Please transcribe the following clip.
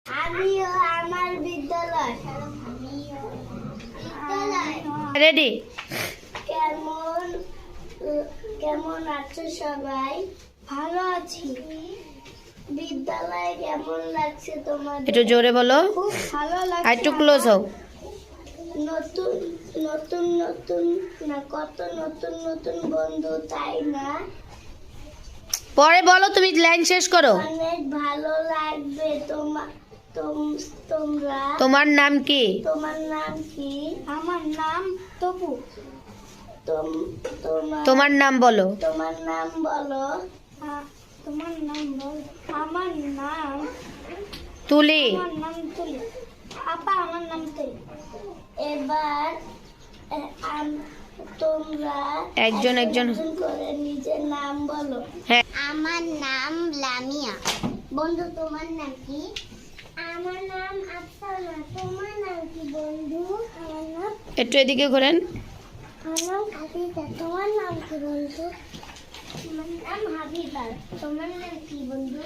আমিও আমার বিদ্যালয় রেডি? কেমন কেমন আছো সবাই? ভালো আছি। বিদ্যালয়ে কেমন লাগছে তোমাদের? একটু জোরে বলো, খুব ভালো আর লাগছে। একটু ক্লোজ হও। নতুন নতুন নতুন না কত নতুন নতুন বন্ধু, তাই না? পরে বলো, তুমি লাইন শেষ করো। অনেক ভালো লাগবে তোমরা। তোমার নাম কি? তোমার নাম কি? আমার নাম তপু। তোমার নাম বলো। তোমার নাম বলো। তোমার নাম বলো। আমার নাম তুলি। আমার নাম তুলি। আপা, আমার নাম তুলি। এবার তোমরা একজন একজন করে নিজের নাম বলো। হ্যাঁ। আমার নাম লামিয়া। বন্ধু, তোমার নাম কি? আমার নাম আফসানা। তোমার নাম কি বন্ধু? আমার নাম একটু এদিকে ঘোরেন। হাবিবা। তোমার নাম কি বন্ধু? আমার নাম হাবিবা। তোমার নাম কি বন্ধু?